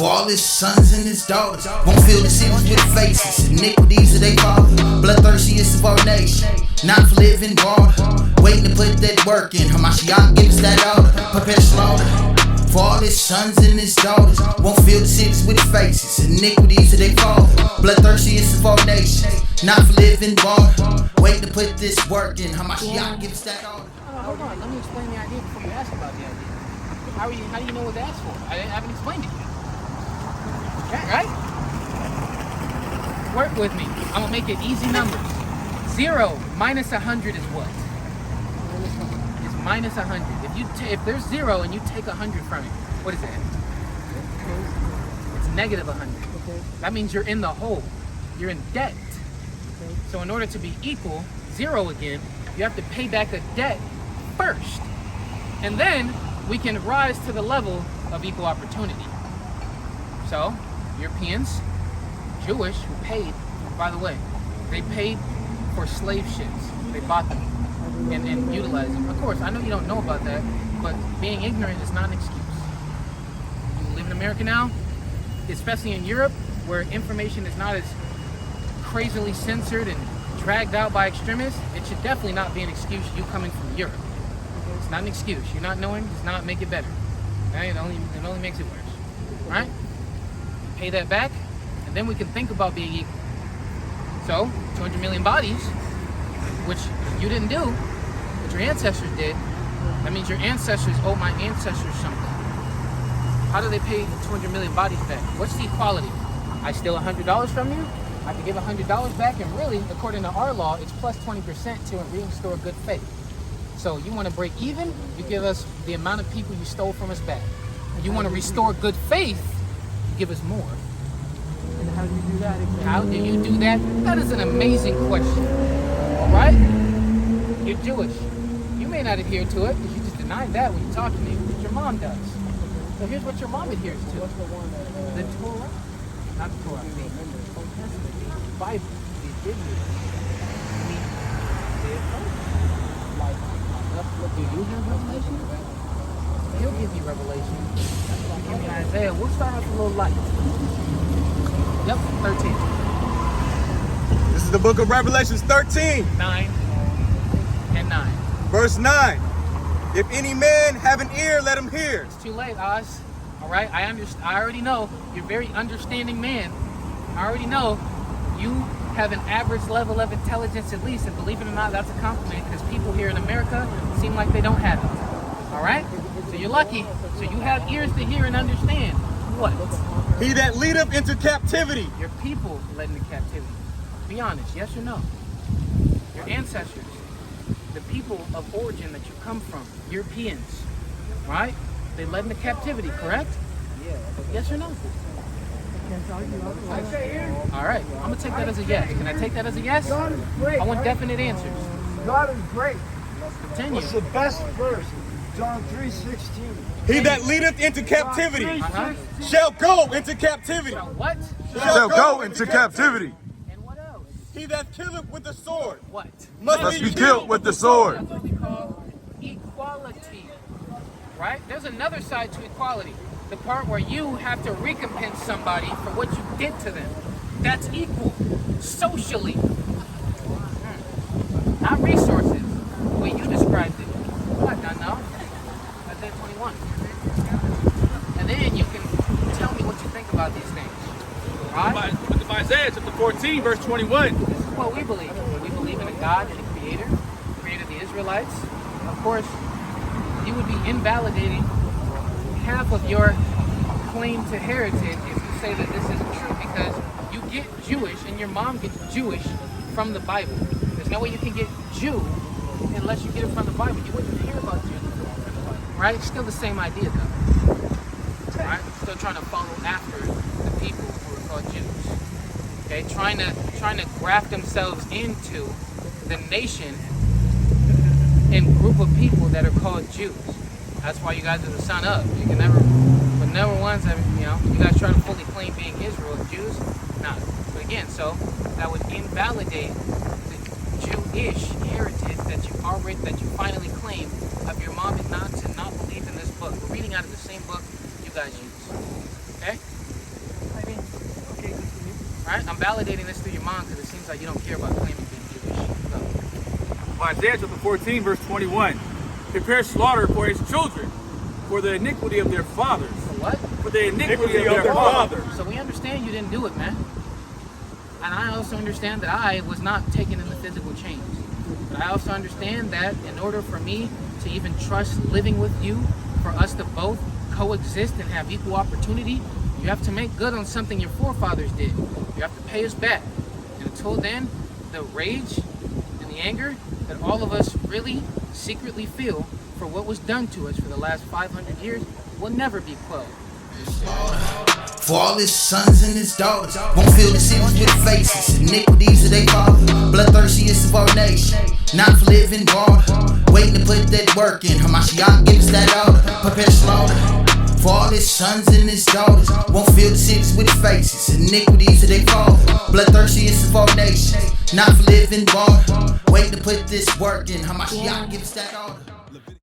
For all his sons and his daughters won't fill the cities with faces. Iniquities of they father, bloodthirstiest of our nation. Not for living water, waiting to put that work in. Hamashiach give us that order, prepare slaughter. For all his sons and his daughters won't fill the cities with faces. Iniquities of they father, bloodthirstiest of our nation. Not for living water, waiting to put this work in. Hamashiach give us that order. Hold on, let me explain the idea before you ask about the idea. How do you know what to ask for? I haven't explained it yet. Right? Work with me. I'm gonna make it easy numbers. 0 minus 100 is what? It's minus 100. If there's 0 and you take 100 from it, what is that? It's negative 100. Okay. That means you're in the hole. You're in debt. Okay. So in order to be equal, 0 again, you have to pay back the debt first. And then we can rise to the level of equal opportunity. So, Europeans, Jewish, who paid, by the way, they paid for slave ships. They bought them and utilized them. Of course, I know you don't know about that, but being ignorant is not an excuse. You live in America now, especially in Europe, where information is not as crazily censored and dragged out by extremists. It should definitely not be an excuse, you coming from Europe. It's not an excuse. You're not knowing does not make it better. Right? It only makes it worse. Right? Pay that back, and then we can think about being equal. So, 200 million bodies, which you didn't do, but your ancestors did. That means your ancestors owe my ancestors something. How do they pay 200 million bodies back? What's the equality? I steal $100 from you, I have to give $100 back, and really, according to our law, it's plus 20% to restore good faith. So you want to break even, you give us the amount of people you stole from us back. You want to restore good faith, you give us more. And how do you do that exactly? How do you do that? That is an amazing question. All right? You're Jewish. You may not adhere to it because you just denied that when you talk to me, but your mom does. So here's what your mom adheres to. What's the one that... The Torah. Not the Torah. The Bible. The Egyptian. Do you have revelation? He'll give you revelation. Give me Isaiah. We'll start off a little light. Yep, 13. This is the book of Revelations 13. 9 and 9. Verse 9. If any man have an ear, let him hear. It's too late, Oz. All right, I already know. You're a very understanding man. I already know you have an average level of intelligence at least, and believe it or not, that's a compliment because people here in America seem like they don't have it. All right? So you're lucky. So you have ears to hear and understand. What? He that leadeth into captivity. Your people led into captivity. Be honest, yes or no? Your ancestors, the people of origin that you come from, Europeans, right? They led into captivity, correct? Yeah. Yes or no? All right, I'm gonna take that as a yes. Can I take that as a yes? God is great. I want definite answers. God is great. Continue. What's the best verse? John 3:16. He that leadeth into captivity Uh-huh. shall go into captivity. So what? Shall go into captivity. And what else? He that killeth with the sword What? must be killed with the sword. That's what we call equality, right? There's another side to equality. The part where you have to recompense somebody for what you did to them. That's equal, socially. Not resources, the way you described it. What, no? Isaiah 21. And then you can tell me what you think about these things. Right? Book of Isaiah, chapter 14, verse 21. This is what we believe. We believe in a God and a creator, created the Israelites. Of course, you would be invalidating half of your claim to heritage if you say that this isn't true, because you get Jewish and your mom gets Jewish from the Bible. There's no way you can get Jew unless you get it from the Bible. You wouldn't hear about Jews from the Bible, right? It's still the same idea though, right? Still trying to follow after the people who are called Jews, okay? Trying to graft themselves into the nation and group of people that are called Jews. That's why you guys are the son of. You can never, but never once, you know, you guys try to fully claim being Israel, Jews, nah. But again, so that would invalidate the Jewish heritage that you finally claim of your mom and not to not believe in this book. We're reading out of the same book you guys use. Okay? Alright? I'm validating this through your mom because it seems like you don't care about claiming being Jewish. So, Isaiah chapter 14, verse 21. Prepare slaughter for his children, for the iniquity of their fathers. for what? For the iniquity of their fathers. So we understand you didn't do it, man. And I also understand that I was not taken in the physical change. But I also understand that in order for me to even trust living with you, for us to both coexist and have equal opportunity, you have to make good on something your forefathers did. You have to pay us back. And until then, the rage and the anger that all of us really secretly feel for what was done to us for the last 500 years will never be quelled. For all his sons and his daughters won't fill the cities with faces. Iniquities of they father, bloodthirstiest of our nation. Not for living water, waiting to put that work in. Hamashiach give us that order, prepare slaughter. For all his sons and his daughters won't fill the cities with faces. Iniquities of they father, bloodthirstiest of our nation. Not for living water, waiting to put this work in. Hamashiach give us that order.